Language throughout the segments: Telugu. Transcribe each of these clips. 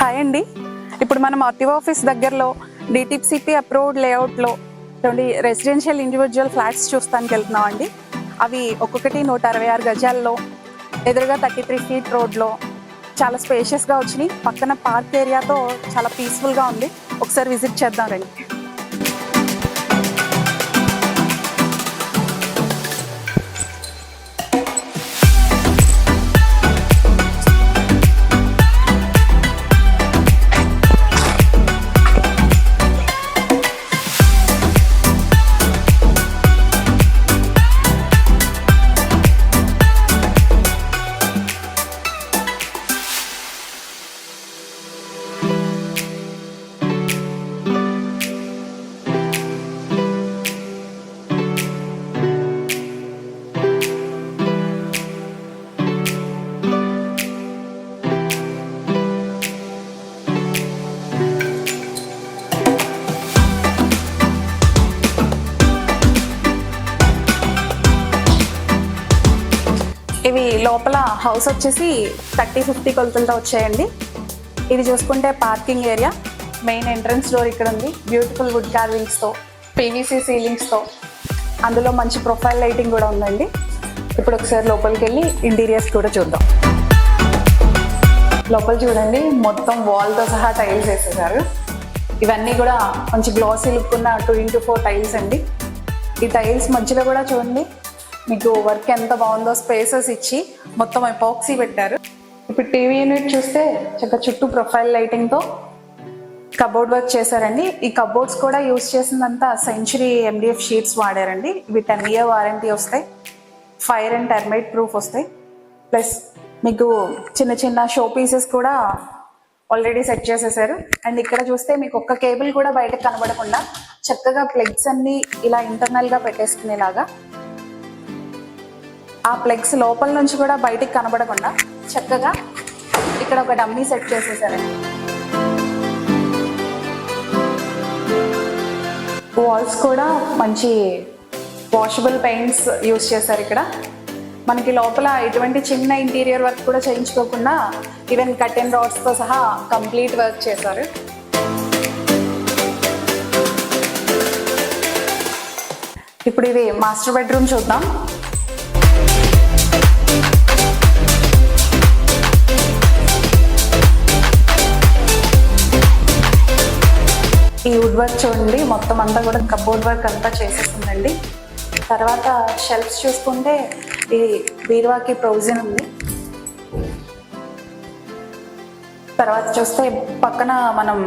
హాయ్ అండి. ఇప్పుడు మనం ఆర్టీఓ ఆఫీస్ దగ్గరలో డిటిసిపి అప్రూవ్డ్ లేఅవుట్లో రెసిడెన్షియల్ ఇండివిజువల్ ఫ్లాట్స్ చూస్తానికి వెళ్తున్నాం అండి. అవి ఒక్కొక్కటి 166 గజాల్లో ఎదురుగా 33 ఫీట్ రోడ్లో చాలా స్పేషియస్గా వచ్చినాయి. పక్కన పార్క్ ఏరియాతో చాలా పీస్ఫుల్గా ఉంది. ఒకసారి విజిట్ చేద్దాం రండి. ఇవి లోపల హౌస్ వచ్చేసి 30-50 కొలతలతో వచ్చాయండి. ఇది చూసుకుంటే parking area, main entrance door ఇక్కడ ఉంది. బ్యూటిఫుల్ వుడ్ కార్వింగ్స్తో, పీవీసీ సీలింగ్స్తో, అందులో మంచి ప్రొఫైల్ లైటింగ్ కూడా ఉందండి. ఇప్పుడు ఒకసారి లోపలికి వెళ్ళి ఇంటీరియర్స్ కూడా చూద్దాం. లోపల చూడండి, మొత్తం వాల్తో సహా టైల్స్ వేసేసారు. ఇవన్నీ కూడా మంచి గ్లాసీ లుక్ ఉన్న 2x4 టైల్స్ అండి. ఈ టైల్స్ మధ్యలో కూడా చూడండి, మీకు వర్క్ ఎంత బాగుందో, స్పేసెస్ ఇచ్చి మొత్తం ఎపాక్సీ పెట్టారు. ఇప్పుడు టీవీ యూనిట్ చూస్తే చక్కగా చుట్టూ ప్రొఫైల్ లైటింగ్తో కబోర్డ్ వర్క్ చేశారండి. ఈ కబోర్డ్స్ కూడా యూజ్ చేసిందంతా సెంచురీ MDF షీట్స్ వాడారండి. ఇవి 10 year వారంటీ వస్తాయి, ఫైర్ అండ్ టెర్మైట్ ప్రూఫ్ వస్తాయి. ప్లస్ మీకు చిన్న చిన్న షో పీసెస్ కూడా ఆల్రెడీ సెట్ చేసేసారు. అండ్ ఇక్కడ చూస్తే మీకు ఒక్క కేబుల్ కూడా బయటకు కనబడకుండా చక్కగా ప్లగ్స్ అన్ని ఇలా ఇంటర్నల్గా పెట్టేసుకునేలాగా, ఆ ప్లగ్స్ లోపల నుంచి కూడా బయటికి కనబడకుండా చక్కగా ఇక్కడ ఒక డమ్మీ సెట్ చేసేసారండి. వాల్స్ కూడా మంచి వాషబుల్ పెయింట్స్ యూజ్ చేశారు. ఇక్కడ మనకి లోపల ఎటువంటి చిన్న ఇంటీరియర్ వర్క్ కూడా చేయించుకోకుండా ఈవెన్ కర్టెన్ రాడ్స్తో సహా కంప్లీట్ వర్క్ చేశారు. ఇప్పుడు ఇది మాస్టర్ బెడ్రూమ్ చూద్దాం. ఈ వుడ్ వర్క్ చూడండి, మొత్తం అంతా కూడా కబోర్డ్ వర్క్ అంతా చేసేస్తుందండి. తర్వాత షెల్ఫ్స్ చూసుకుంటే ఈ బీరువాకి ప్రొవిజన్ ఉంది. తర్వాత చూస్తే పక్కన మనం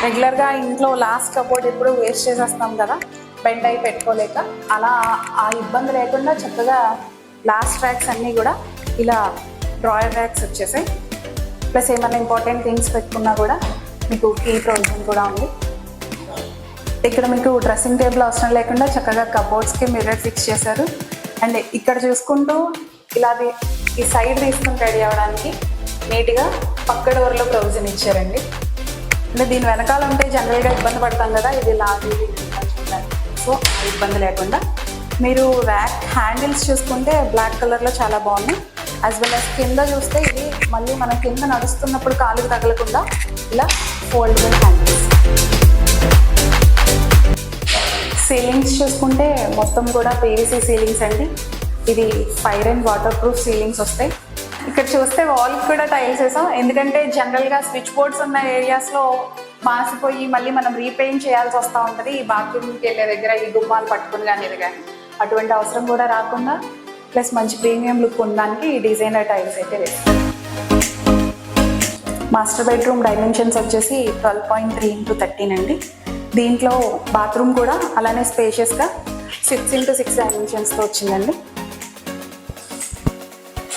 రెగ్యులర్గా ఇంట్లో లాస్ట్ కబోర్డ్ ఎప్పుడు వేస్ట్ చేసేస్తాం కదా, బెండ్ అయి పెట్టుకోలేక, అలా ఆ ఇబ్బంది లేకుండా చక్కగా లాస్ట్ ర్యాక్స్ అన్నీ కూడా ఇలా డ్రాయర్ ర్యాక్స్ వచ్చేసాయి. ప్లస్ ఏమైనా ఇంపార్టెంట్ థింగ్స్ పెట్టుకున్నా కూడా మీకు కీ ప్రొవిజన్ కూడా ఉంది. ఇక్కడ మీకు డ్రెస్సింగ్ టేబుల్ అవసరం లేకుండా చక్కగా కబోర్డ్స్కి మిర్రర్ ఫిక్స్ చేశారు. అండ్ ఇక్కడ చూసుకుంటూ ఇలా ఈ సైడ్ తీసుకుని రెడీ అవ్వడానికి నీట్గా పక్క డోర్లో ప్రొవిజన్ ఇచ్చారండి. అంటే దీని వెనకాల ఉంటే జనరల్గా ఇబ్బంది పడతాం కదా, ఇది లాగి చూడడానికి, సో ఇబ్బంది లేకుండా. మీరు ర్యాక్ హ్యాండిల్స్ చూసుకుంటే బ్లాక్ కలర్లో చాలా బాగున్నాయి. యాజ్ వెల్ యాజ్ కింద చూస్తే ఇది మళ్ళీ మన కింద నడుస్తున్నప్పుడు కాలుకు తగలకుండా ఇలా ఫోల్డబుల్ హ్యాండిల్స్. సీలింగ్స్ చూసుకుంటే మొత్తం కూడా పీవీసీ సీలింగ్స్ అండి. ఇది fire and water proof ceilings వస్తాయి. ఇక్కడ చూస్తే వాల్కి కూడా టైల్స్ వేసాం. ఎందుకంటే జనరల్గా స్విచ్ బోర్డ్స్ ఉన్న ఏరియాస్లో మాసిపోయి మళ్ళీ మనం రీపెయింట్ చేయాల్సి వస్తూ ఉంటుంది. ఈ బాత్రూమ్కి వెళ్ళే దగ్గర ఈ గుమ్మాలు పట్టుకుని కానీ ఇది కానీ అటువంటి అవసరం కూడా రాకుండా, ప్లస్ మంచి ప్రీమియం లుక్ ఉండడానికి ఈ డిజైనర్ టైల్స్ అయితే వేస్తాం. మాస్టర్ బెడ్రూమ్ డైమెన్షన్స్ వచ్చేసి 12.3 x 13 అండి. దీంట్లో బాత్రూమ్ కూడా అలానే స్పేషియస్గా 6 x 6 డైమెన్షన్స్తో వచ్చిందండి.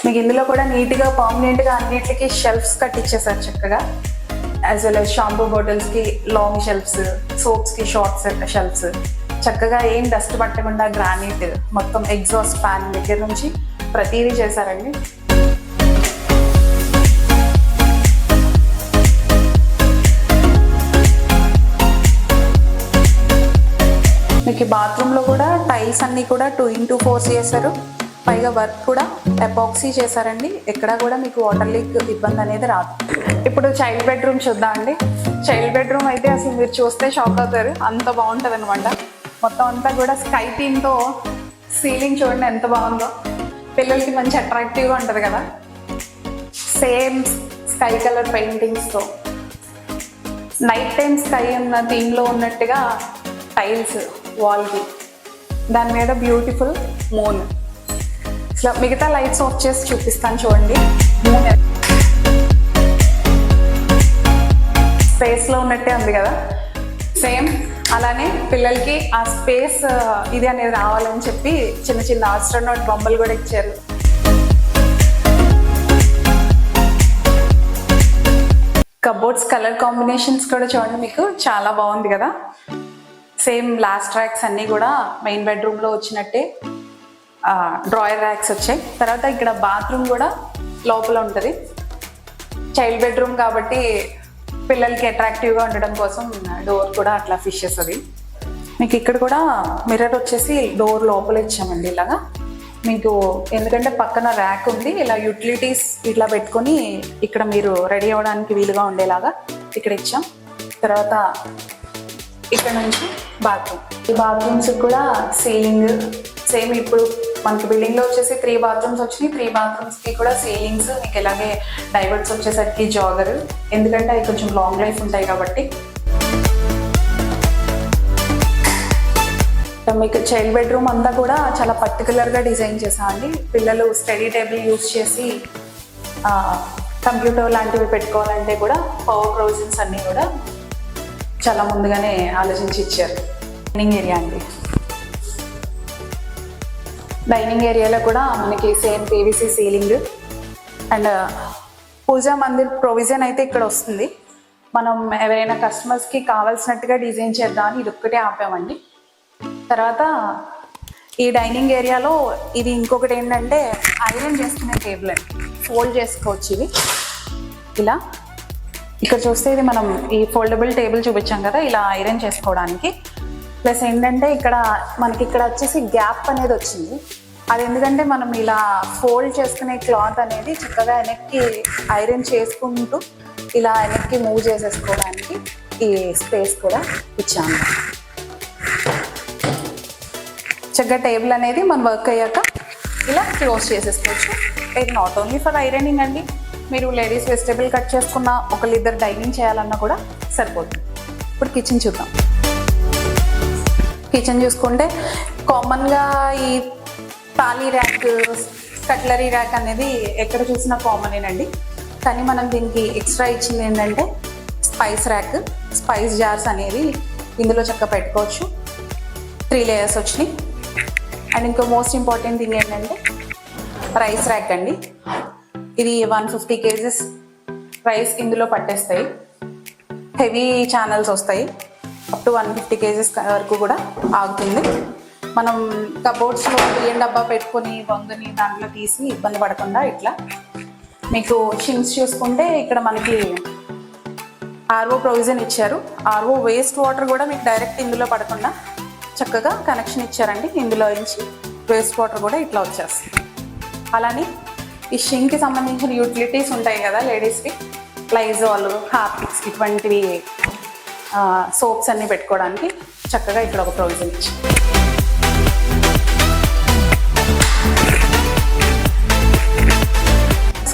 మీకు ఇందులో కూడా నీట్గా పర్మనెంట్గా అన్నిటికీ షెల్ఫ్స్ కట్టించేసారు చక్కగా. యాజ్ వెల్ యాజ్ షాంపూ బాటిల్స్కి లాంగ్ షెల్ఫ్స్, సోప్స్కి షార్ట్ షెల్ఫ్స్, చక్కగా ఏం డస్ట్ పట్టకుండా గ్రానైట్, మొత్తం ఎగ్జాస్ట్ ఫ్యాన్ దగ్గర నుంచి ప్రతిదీ చేశారండి. మీకు బాత్రూంలో కూడా టైల్స్ అన్నీ కూడా 2x4 చేశారు. పైగా వర్క్ కూడా ఎపాక్సీ చేశారండి, ఎక్కడా కూడా మీకు వాటర్ లీక్ ఇబ్బంది అనేది రాదు. ఇప్పుడు చైల్డ్ బెడ్రూమ్ చూద్దాం అండి. చైల్డ్ బెడ్రూమ్ అయితే అసలు మీరు చూస్తే షాక్ అవుతారు, అంత బాగుంటుంది అనమాట. మొత్తం అంతా కూడా స్కై థీమ్తో సీలింగ్ చూడండి ఎంత బాగుందో. పిల్లలకి మంచి అట్రాక్టివ్గా ఉంటుంది కదా. సేమ్ స్కై కలర్ పెయింటింగ్స్తో నైట్ టైం స్కై ఉన్న థీమ్లో ఉన్నట్టుగా టైల్స్ వాల్కి, దాని మీద బ్యూటిఫుల్ మూన్. ఇట్లా మిగతా లైట్స్ ఆఫ్ చేసి చూపిస్తాను చూడండి. మూన్ స్పేస్లో ఉన్నట్టే ఉంది కదా, సేమ్ అలానే పిల్లలకి ఆ స్పేస్ ఇది అనేది రావాలని చెప్పి చిన్న చిన్న ఆస్ట్రోనాట్ బొమ్మలు కూడా ఇచ్చారు. కబోర్డ్స్ కలర్ కాంబినేషన్స్ కూడా చూడండి, మీకు చాలా బాగుంది కదా. సేమ్ లాస్ట్ ర్యాక్స్ అన్నీ కూడా మెయిన్ బెడ్రూమ్లో వచ్చినట్టే డ్రాయర్ ర్యాక్స్ వచ్చాయి. తర్వాత ఇక్కడ బాత్రూమ్ కూడా లోపల ఉంటుంది. చైల్డ్ బెడ్రూమ్ కాబట్టి పిల్లలకి అట్రాక్టివ్గా ఉండడం కోసం డోర్ కూడా అట్లా ఫిష్ చేస్తుంది. మీకు ఇక్కడ కూడా మిర్రర్ వచ్చేసి డోర్ లోపల ఇచ్చామండి ఇలాగా మీకు, ఎందుకంటే పక్కన ర్యాక్ ఉంది, ఇలా యూటిలిటీస్ ఇట్లా పెట్టుకొని ఇక్కడ మీరు రెడీ అవ్వడానికి వీలుగా ఉండేలాగా ఇక్కడ ఇచ్చాం. తర్వాత ఇక్కడ నుంచి బాత్రూమ్, ఈ బాత్రూమ్స్ కూడా సీలింగ్ సేమ్ ఇప్పుడు మనకి బిల్డింగ్లో వచ్చేసి 3 బాత్రూమ్స్ వచ్చినాయి. 3 బాత్రూమ్స్కి కూడా సీలింగ్స్ మీకు ఇలాగే డైవర్ట్స్ వచ్చేసరికి జాగర్, ఎందుకంటే అవి కొంచెం లాంగ్ లైఫ్ ఉంటాయి కాబట్టి. మీకు చైల్డ్ బెడ్రూమ్ అంతా కూడా చాలా పర్టికులర్గా డిజైన్ చేసామండి. పిల్లలు స్టడీ టేబుల్ యూస్ చేసి కంప్యూటర్ లాంటివి పెట్టుకోవాలంటే కూడా పవర్ ప్రొవిజన్స్ అన్నీ కూడా చాలా ముందుగానే ఆలోచించి ఇచ్చారు. డైనింగ్ ఏరియా అండి, డైనింగ్ ఏరియాలో కూడా మనకి same PVC ceiling and puja mandir provision అయితే ఇక్కడ వస్తుంది. మనం ఎవరైనా కస్టమర్స్కి కావాల్సినట్టుగా డిజైన్ చేద్దామని ఇది ఒక్కటే ఆపామండి. తర్వాత ఈ డైనింగ్ ఏరియాలో ఇది ఇంకొకటి ఏంటంటే ఐరన్ చేసుకునే టేబుల్ అండి, ఫోల్డ్ చేసుకోవచ్చు ఇది ఇలా. ఇక్కడ చూస్తే ఇది మనం ఈ ఫోల్డబుల్ టేబుల్ చూపించాం కదా, ఇలా ఐరన్ చేసుకోవడానికి. ప్లస్ ఏంటంటే ఇక్కడ మనకి ఇక్కడ వచ్చేసి గ్యాప్ అనేది వచ్చింది. అది ఎందుకంటే మనం ఇలా ఫోల్డ్ చేసుకునే క్లాత్ అనేది చక్కగా వెనక్కి ఐరన్ చేసుకుంటూ ఇలా వెనక్కి మూవ్ చేసేసుకోవడానికి ఈ స్పేస్ కూడా ఇచ్చాము. చక్కగా టేబుల్ అనేది మనం వర్క్ అయ్యాక ఇలా క్లోజ్ చేసేసుకోవచ్చు. ఇది నాట్ ఓన్లీ ఫర్ ఐరనింగ్ అండి, మీరు లేడీస్ వెజిటేబుల్ కట్ చేసుకున్న ఒకళ్ళిద్దరు డైనింగ్ చేయాలన్నా కూడా సరిపోతుంది. ఇప్పుడు కిచెన్ చూద్దాం. కిచెన్ చూసుకుంటే కామన్గా ఈ థాలీ ర్యాక్, కట్లరీ ర్యాక్ అనేది ఎక్కడ చూసినా కామనేనండి. కానీ మనం దీనికి ఎక్స్ట్రా ఇచ్చింది ఏంటంటే స్పైస్ ర్యాక్, స్పైస్ జార్స్ అనేది ఇందులో చక్కగా పెట్టుకోవచ్చు. 3 లేయర్స్ వచ్చినాయి. అండ్ ఇంకో మోస్ట్ ఇంపార్టెంట్ థింగ్ ఏంటంటే రైస్ ర్యాక్ అండి. ఇది 150 kgs రైస్ ఇందులో పట్టేస్తాయి. హెవీ ఛానల్స్ వస్తాయి, అప్ టు 150 kgs వరకు కూడా ఆగుతుంది. మనం కబోర్డ్స్లో బియ్యం డబ్బా పెట్టుకొని వందని దాంట్లో తీసి ఇబ్బంది పడకుండా ఇట్లా. మీకు షింక్స్ చూసుకుంటే ఇక్కడ మనకి ఆర్ఓ ప్రొవిజన్ ఇచ్చారు. ఆర్ఓ వేస్ట్ వాటర్ కూడా మీకు డైరెక్ట్ ఇందులో పడకుండా చక్కగా కనెక్షన్ ఇచ్చారండి. ఇందులో నుంచి వేస్ట్ వాటర్ కూడా ఇట్లా వచ్చేస్తుంది. అలానే ఈ షింక్కి సంబంధించిన యూటిలిటీస్ ఉంటాయి కదా లేడీస్కి, లైజాల్, హార్పిక్స్ ఇటువంటివి సోప్స్ అన్నీ పెట్టుకోవడానికి చక్కగా ఇక్కడ ఒక ప్రొవిజన్ ఇచ్చారు.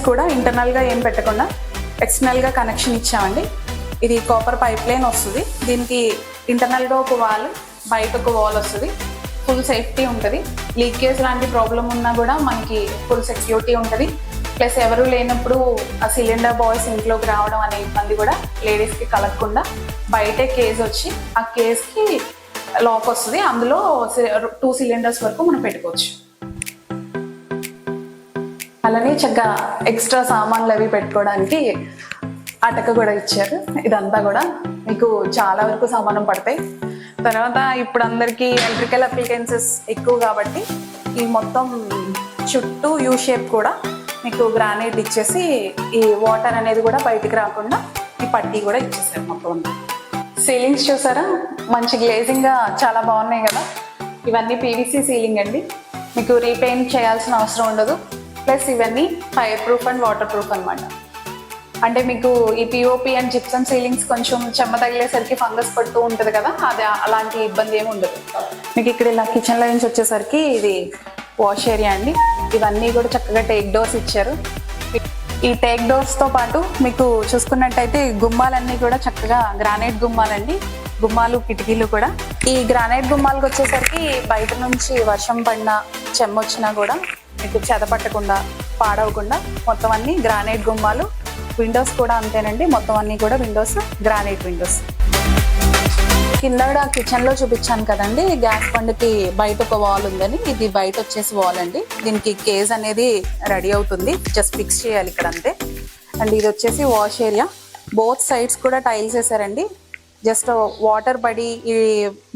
కూడా ఇంటర్నల్గా ఏం పెట్టకుండా ఎక్స్టర్నల్గా కనెక్షన్ ఇచ్చామండి. ఇది కాపర్ పైప్ లైన్ వస్తుంది. దీనికి ఇంటర్నల్గా ఒక వాల్, బయట ఒక వాల్ వస్తుంది. ఫుల్ సేఫ్టీ ఉంటుంది. లీకేజ్ లాంటి ప్రాబ్లం ఉన్నా కూడా మనకి ఫుల్ సెక్యూరిటీ ఉంటుంది. ప్లస్ ఎవరు లేనప్పుడు ఆ సిలిండర్ బాయ్స్ ఇంట్లోకి రావడం అనే ఇబ్బంది కూడా లేడీస్కి కలగకుండా బయటే కేజ్ వచ్చి ఆ కేజ్కి లాక్ వస్తుంది. అందులో 2 cylinders వరకు మనం పెట్టుకోవచ్చు. అలానే చక్కగా ఎక్స్ట్రా సామాన్లు అవి పెట్టుకోవడానికి అటక కూడా ఇచ్చారు. ఇదంతా కూడా మీకు చాలా వరకు సామానం పడతాయి. తర్వాత ఇప్పుడు అందరికీ ఎలక్ట్రికల్ అప్లికెన్సెస్ ఎక్కువ కాబట్టి ఈ మొత్తం చుట్టూ యూ షేప్ కూడా మీకు గ్రానైట్ ఇచ్చేసి ఈ వాటర్ అనేది కూడా బయటికి రాకుండా ఈ పట్టీ కూడా ఇచ్చేసారు మొత్తం. సీలింగ్స్ చూసారా, మంచి గ్లేజింగ్గా చాలా బాగున్నాయి కదా. ఇవన్నీ పీవీసీ సీలింగ్ అండి. మీకు రీపెయింట్ చేయాల్సిన అవసరం ఉండదు. ప్లస్ ఇవన్నీ fire proof and water proof అనమాట. అంటే మీకు ఈ పిఓపి అండ్ జిప్సమ్ సీలింగ్స్ కొంచెం చెమ్మ తగిలేసరికి ఫంగస్ పడుతూ ఉంటుంది కదా, అది అలాంటి ఇబ్బంది ఏమి ఉండదు. మీకు ఇక్కడ ఇలా కిచెన్లో నుంచి వచ్చేసరికి ఇది వాష్ ఏరియా అండి. ఇవన్నీ కూడా చక్కగా టేక్ డోర్స్ ఇచ్చారు. ఈ టేక్ డోర్స్తో పాటు మీకు చూసుకున్నట్టయితే గుమ్మాలన్నీ కూడా చక్కగా గ్రానైట్ గుమ్మాలండి. గుమ్మాలు కిటికీలు కూడా ఈ గ్రానైట్ గుమ్మాలకు వచ్చేసరికి బయట నుంచి వర్షం పడినా చెమ్మొచ్చినా కూడా మీకు చెదపట్టకుండా పాడవకుండా మొత్తం అన్ని గ్రానైట్ గుమ్మాలు. విండోస్ కూడా అంతేనండి, మొత్తం అన్ని కూడా విండోస్ గ్రానైట్ విండోస్. కింద కిచెన్లో చూపించాను కదండి, గ్యాస్ బండ్కి బయట ఒక వాల్ ఉందని. ఇది బయట వచ్చేసి వాల్ అండి. దీనికి కేజ్ అనేది రెడీ అవుతుంది, జస్ట్ ఫిక్స్ చేయాలి ఇక్కడ అంతే. అండ్ ఇది వచ్చేసి వాష్ ఏరియా. బోత్ సైడ్స్ కూడా టైల్స్ వేసారండి, జస్ట్ వాటర్ పడి ఈ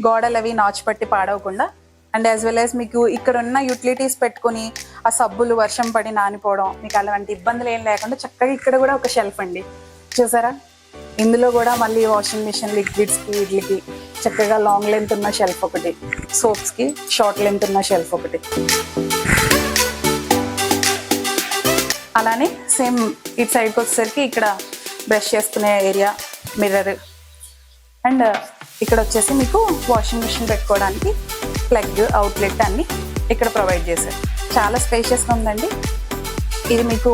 గోడలు అవి నాచు పట్టి పాడవకుండా. అండ్ యాజ్ వెల్ యాజ్ మీకు ఇక్కడ ఉన్న యూటిలిటీస్ పెట్టుకుని ఆ సబ్బులు వర్షం పడి నానిపోవడం మీకు అలాంటి ఇబ్బందులు ఏం లేకుండా చక్కగా ఇక్కడ కూడా ఒక షెల్ఫ్ అండి చూసారా. ఇందులో కూడా మళ్ళీ వాషింగ్ మిషన్ లిక్విడ్స్కి వీటికి చక్కగా లాంగ్ లెంత్ ఉన్న షెల్ఫ్ ఒకటి, సోప్స్కి షార్ట్ లెంత్ ఉన్న షెల్ఫ్ ఒకటి. అలానే సేమ్ ఇటు సైడ్కి వచ్చేసరికి ఇక్కడ బ్రష్ చేసుకునే ఏరియా, మిర్రర్. అండ్ ఇక్కడ వచ్చేసి మీకు వాషింగ్ మిషన్ పెట్టుకోవడానికి ప్లగ్, అవుట్లెట్ అన్ని ఇక్కడ ప్రొవైడ్ చేశారు. చాలా స్పేషియస్గా ఉందండి. ఇది మీకు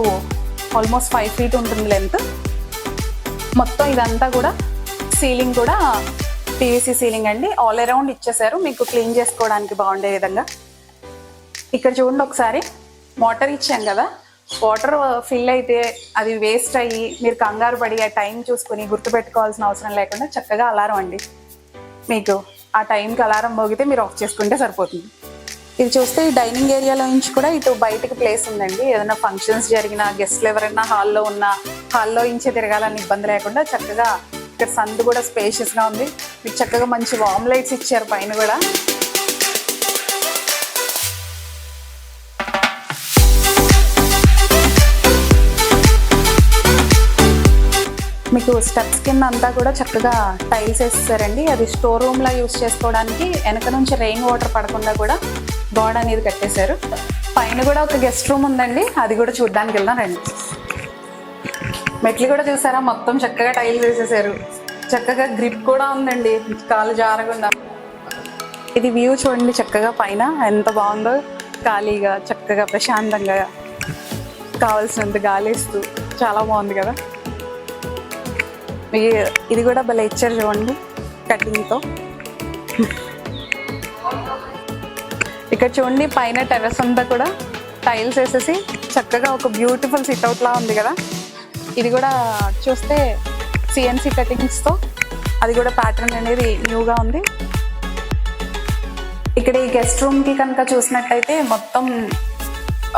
ఆల్మోస్ట్ 5 feet ఉంటుంది లెంత్. మొత్తం ఇదంతా కూడా సీలింగ్ కూడా పివిసి సీలింగ్ అండి. ఆల్ అరౌండ్ ఇచ్చేసారు మీకు క్లీన్ చేసుకోవడానికి బాగుండే విధంగా. ఇక్కడ చూడండి ఒకసారి, వాటర్ ఇచ్చాం కదా, వాటర్ ఫిల్ అయితే అది వేస్ట్ అయ్యి మీరు కంగారు పడి ఆ టైం చూసుకొని గుర్తుపెట్టుకోవాల్సిన అవసరం లేకుండా చక్కగా అలారం అండి. మీకు ఆ టైంకి అలారం మోగితే మీరు ఆఫ్ చేసుకుంటే సరిపోతుంది. ఇది చూస్తే ఈ డైనింగ్ ఏరియాలో నుంచి కూడా ఇటు బయటకు ప్లేస్ ఉందండి. ఏదైనా ఫంక్షన్స్ జరిగినా, గెస్ట్లు ఎవరైనా హాల్లో ఉన్నా హాల్లో ఇంచే తిరగాలని ఇబ్బంది లేకుండా చక్కగా ఇక్కడ సందు కూడా స్పేషియస్గా ఉంది. మీకు చక్కగా మంచి వామ్ లైట్స్ ఇచ్చారు పైన కూడా. మీకు స్టెప్స్ కింద అంతా కూడా చక్కగా టైల్స్ వేస్తారండి. అది స్టోర్ రూమ్లా యూస్ చేసుకోవడానికి వెనక నుంచి రెయిన్ వాటర్ పడకుండా కూడా గోడ అనేది కట్టేశారు. పైన కూడా ఒక గెస్ట్ రూమ్ ఉందండి, అది కూడా చూడడానికి వెళ్దాం రండి. మెట్లు కూడా చూసారా, మొత్తం చక్కగా టైల్స్ వేసేసారు. చక్కగా గ్రిప్ కూడా ఉందండి, కాలు జారకుండా. ఇది వ్యూ చూడండి చక్కగా పైన ఎంత బాగుందో, ఖాళీగా చక్కగా ప్రశాంతంగా కావాల్సినంత గాలిస్తూ చాలా బాగుంది కదా. ఇది కూడా భలే ఇచ్చారు చూడండి కటింగ్తో. ఇక్కడ చూడండి పైన టెర్రస్ అంతా కూడా టైల్స్ వేసేసి చక్కగా ఒక బ్యూటిఫుల్ సిట్అవుట్ లా ఉంది కదా. ఇది కూడా చూస్తే సిఎన్సి కటింగ్స్తో అది కూడా ప్యాటర్న్ అనేది న్యూగా ఉంది. ఇక్కడ ఈ గెస్ట్ రూమ్కి కనుక చూసినట్టయితే మొత్తం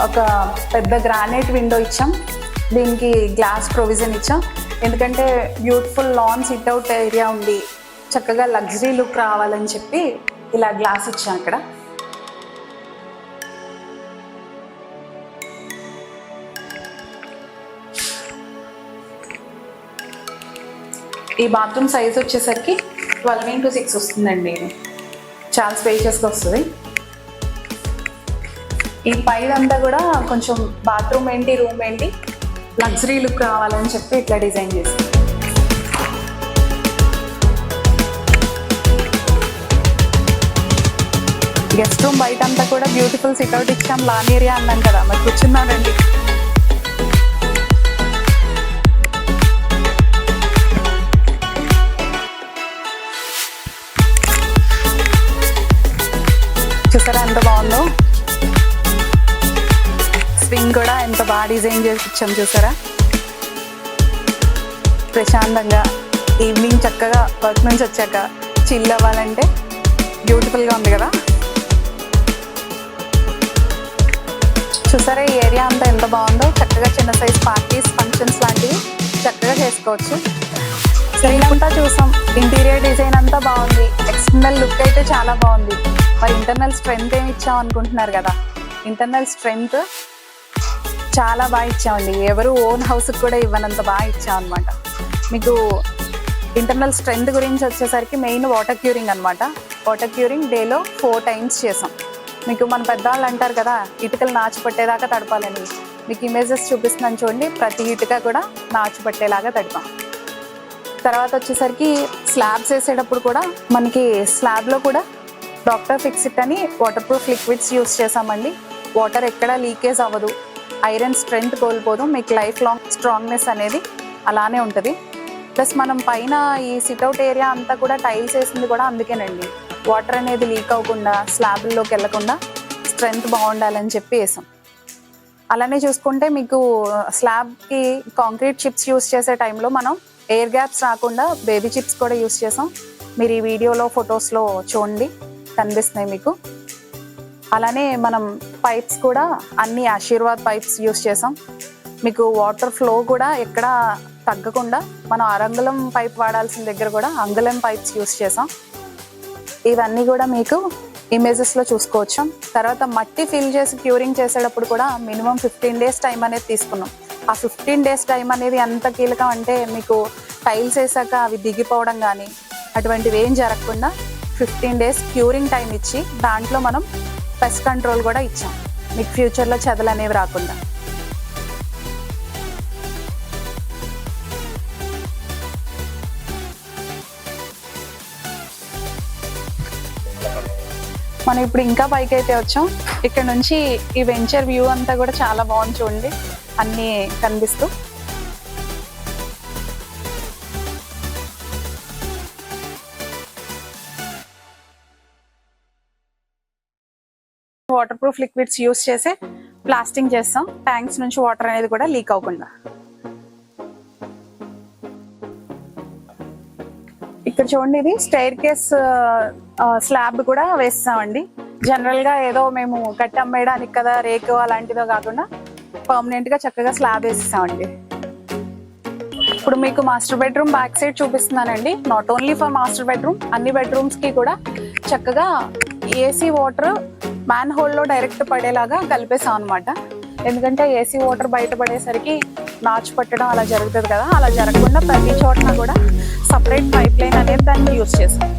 ఒక పెద్ద గ్రానైట్ విండో ఇచ్చాం, దీనికి గ్లాస్ ప్రొవిజన్ ఇచ్చాం. ఎందుకంటే బ్యూటిఫుల్ లాన్ సిట్అవుట్ ఏరియా ఉంది, చక్కగా లగ్జరీ లుక్ రావాలని చెప్పి ఇలా గ్లాస్ ఇచ్చాం ఇక్కడ. ఈ బాత్రూమ్ సైజ్ వచ్చేసరికి 12x6 వస్తుందండి. ఇది చాలా స్పేషియస్గా వస్తుంది. ఈ పైదంతా కూడా కొంచెం బాత్రూమ్ ఏంటి, రూమ్ ఏంటి, లగ్జరీ లుక్ రావాలని చెప్పి ఇట్లా డిజైన్ చేస్తాం. గెస్ట్ రూమ్ బయట అంతా కూడా బ్యూటిఫుల్ సిట్అవుట్ ఇచ్చాం. లాన్ ఏరియా అన్నాం కదా, మరి కూర్చున్నానండి. చూసారా ఎంత బాగుందో. స్వింగ్ కూడా ఎంత బాగా డిజైన్ చేసి ఇచ్చాం చూసారా. ప్రశాంతంగా ఈవినింగ్ చక్కగా వర్క్ నుంచి వచ్చాక చిల్ అవ్వాలంటే బ్యూటిఫుల్గా ఉంది కదా. చూసారా ఈ ఏరియా అంతా ఎంత బాగుందో. చక్కగా చిన్న సైజ్ పార్టీస్, ఫంక్షన్స్ లాంటివి చక్కగా చేసుకోవచ్చు. ఇదంతా చూసాం, ఇంటీరియర్ డిజైన్ అంతా బాగుంది, ఎక్స్టర్నల్ లుక్ అయితే చాలా బాగుంది. మరి ఇంటర్నల్ స్ట్రెంగ్త్ ఏమి ఇచ్చాం అనుకుంటున్నారు కదా, ఇంటర్నల్ స్ట్రెంగ్త్ చాలా బాగా ఇచ్చామండి. ఎవరు ఓన్ హౌస్కి కూడా ఇవ్వనంత బాగా ఇచ్చాం అనమాట. మీకు ఇంటర్నల్ స్ట్రెంగ్త్ గురించి వచ్చేసరికి మెయిన్ వాటర్ క్యూరింగ్ అనమాట. వాటర్ క్యూరింగ్ డేలో 4 times చేసాం. మీకు మన పెద్దవాళ్ళు అంటారు కదా ఇటుకలు నాచు పట్టేదాకా తడపాలని. మీకు ఇమేజెస్ చూపిస్తున్నాను చూడండి, ప్రతి ఇటుక కూడా నాచు పట్టేలాగా తడిపాం. తర్వాత వచ్చేసరికి స్లాబ్స్ వేసేటప్పుడు కూడా మనకి స్లాబ్లో కూడా డాక్టర్ ఫిక్సిట్ అని వాటర్ ప్రూఫ్ లిక్విడ్స్ యూస్ చేసామండి. వాటర్ ఎక్కడ లీకేజ్ అవ్వదు, ఐరన్ స్ట్రెంగ్త్ కోల్పోదు, మీకు లైఫ్ లాంగ్ స్ట్రాంగ్నెస్ అనేది అలానే ఉంటుంది. ప్లస్ మనం పైన ఈ సిట్అవుట్ ఏరియా అంతా కూడా టైల్స్ వేసింది కూడా అందుకేనండి, వాటర్ అనేది లీక్ అవ్వకుండా స్లాబ్ల్లోకి వెళ్ళకుండా స్ట్రెంగ్త్ బాగుండాలని చెప్పి వేసాం. అలానే చూసుకుంటే మీకు స్లాబ్కి కాంక్రీట్ చిప్స్ యూస్ చేసే టైంలో మనం ఎయిర్ గ్యాప్స్ రాకుండా బేబీ చిప్స్ కూడా యూస్ చేసాం. మీరు ఈ వీడియోలో ఫొటోస్లో చూడండి, కనిపిస్తున్నాయి మీకు. అలానే మనం పైప్స్ కూడా అన్ని ఆశీర్వాద్ పైప్స్ యూస్ చేసాం. మీకు వాటర్ ఫ్లో కూడా ఎక్కడ తగ్గకుండా మనం అరంగుళం పైప్ వాడాల్సిన దగ్గర కూడా అంగుళం పైప్స్ యూస్ చేసాం. ఇవన్నీ కూడా మీకు ఇమేజెస్లో చూసుకోవచ్చు. తర్వాత మట్టి ఫిల్ చేసి క్యూరింగ్ చేసేటప్పుడు కూడా మినిమం 15 days టైం అనేది తీసుకున్నాం. ఆ 15 days టైం అనేది ఎంత కీలకం అంటే మీకు టైల్స్ వేసాక అవి దిగిపోవడం కానీ అటువంటివి ఏం జరగకుండా 15 days క్యూరింగ్ టైం ఇచ్చి దాంట్లో మనం పెస్ట్ కంట్రోల్ కూడా ఇచ్చాం, మీకు ఫ్యూచర్లో చెదలు అనేవి రాకుండా. మనం ఇప్పుడు ఇంకా పైకి అయితే వచ్చాం. ఇక్కడ నుంచి ఈ వెంచర్ వ్యూ అంతా కూడా చాలా బాగుంది చూడండి, అన్నీ కనిపిస్తూ. వాటర్ ప్రూఫ్ లిక్విడ్స్ యూస్ చేసి ప్లాస్టింగ్ చేస్తాం, ట్యాంక్స్ నుంచి వాటర్ అనేది కూడా లీక్ అవ్వకుండా. ఇక్కడ చూడండి, ఇది స్టైర్ కేస్ స్లాబ్ కూడా వేస్తామండి. జనరల్ గా ఏదో మేము కట్టి అమ్మేయడానికి కదా రేకు అలాంటిదో కాకుండా పర్మనెంట్ గా చక్కగా స్లాబ్ వేసేసామండి. ఇప్పుడు మీకు మాస్టర్ బెడ్రూమ్ బ్యాక్ సైడ్ చూపిస్తున్నానండి. Not only for master bedroom, అన్ని బెడ్రూమ్స్ కి కూడా చక్కగా ఏసీ వాటర్ మ్యాన్ హోల్లో డైరెక్ట్ పడేలాగా కలిపేసాం అనమాట. ఎందుకంటే ఏసీ వాటర్ బయట పడేసరికి నాచు పట్టడం అలా జరుగుతుంది కదా, అలా జరగకుండా ప్రతి చోటన కూడా సపరేట్ పైప్ లైన్ అనేది దాన్ని యూస్ చేసాం.